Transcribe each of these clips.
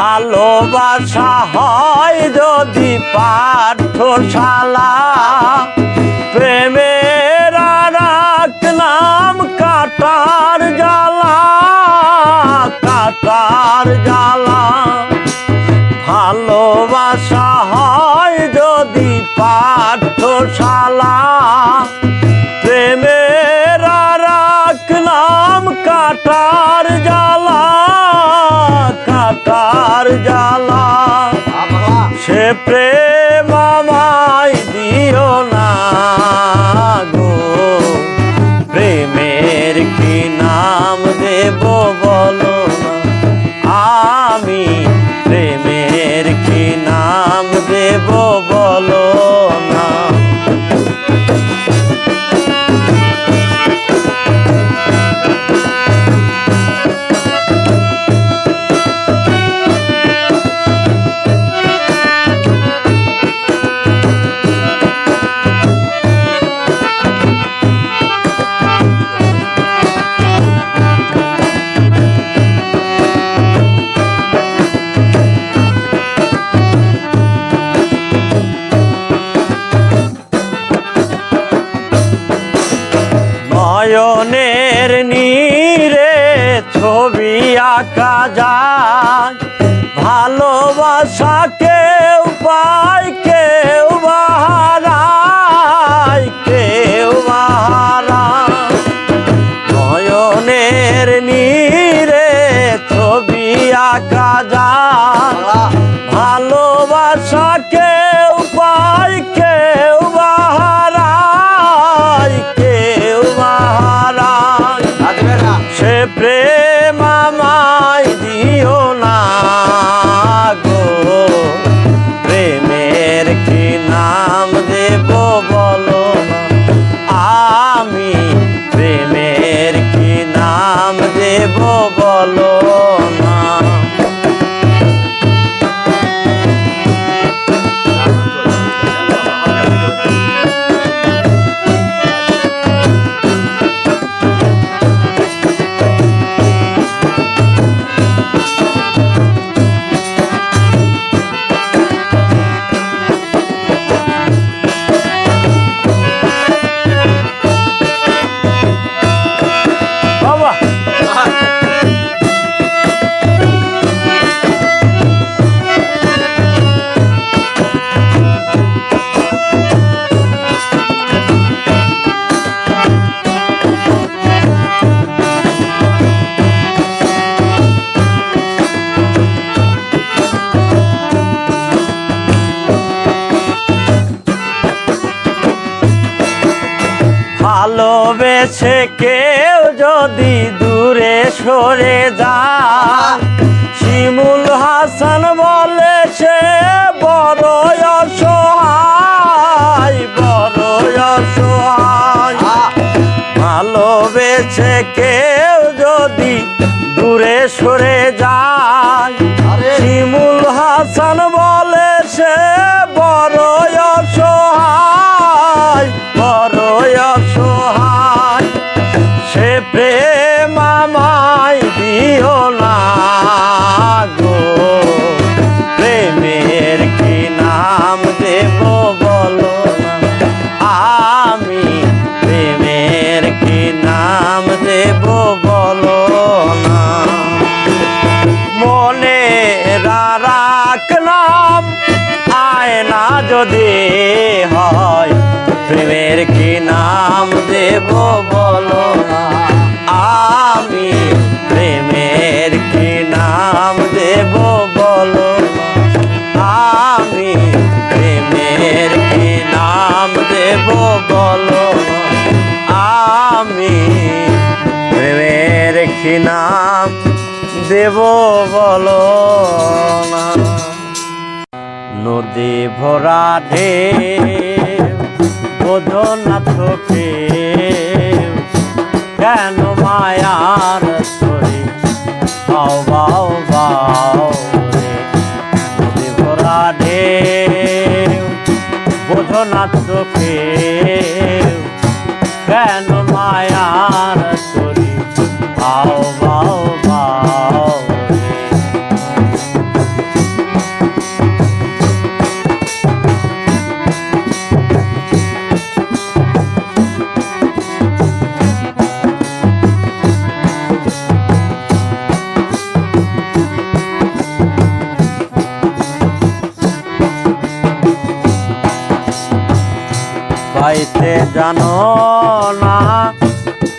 ভালোবাসা হয় যদি পাঠশালা, প্রেমের আর এক নাম কাটার জ্বালা, কাটার জ্বালা। ভালোবাসা হয় যদি পাঠশালা, প্রেমের আর এক নাম কাটার জ্বালা, কাটার জ্বালা। সে প্রেম আমায় দিও না গো, প্রেমের কি নাম দেব বলো না, আমি প্রেমের কি নাম দেব বলো না। নয়নের নীরে ছবি আঁকা যায়, ভালোবাসা কেউ পায় কেউ হারায়, কেউ হারায়। নয়নের নীরে ছবি আঁকা যায়, ভালোবাসা কেউ পায় কেউ হারায়, কেউ হারায়। সে প্রেম আমায় দিও না গো, প্রেমের কি নাম দেব বলো না, আমি প্রেমের কি নাম দেব বলো না। ভালোবেসে কেউ যদি দূরে সরে যায়, শিমুল হাসান বলে সে বড় অসহায়, বড় অসহায়। ভালোবেসে কেউ যদি দূরে সরে যায়, শিমুল হাসান বলে সে বড় অসহায়, বড় অসহায়। সে প্রেম আমায় দিও না গো, প্রেমের কি নাম দেব বলো না, আমি প্রেমের কি নাম দেব বলো না। মনে রাখ নাম আয়না যদি হয়, প্রেমের কি নাম দেব বলো না, আমি প্রেমের কি নাম দেব বলো না, আমি প্রেমের কি নাম দেব বলো না, আমি প্রেমের কি নাম দেব বলো না। নদী ভরা ঢেউ বোঝো না চোখে, কেন মায়ার ছড়ি বাও বাও বাও রে। নদী ভরা ঢেউ বোঝো না চোখে, কেন মায়ার ছড়ি বাও বাও বাও রে। পাইতে জানো না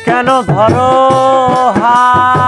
কেন ধরো হাত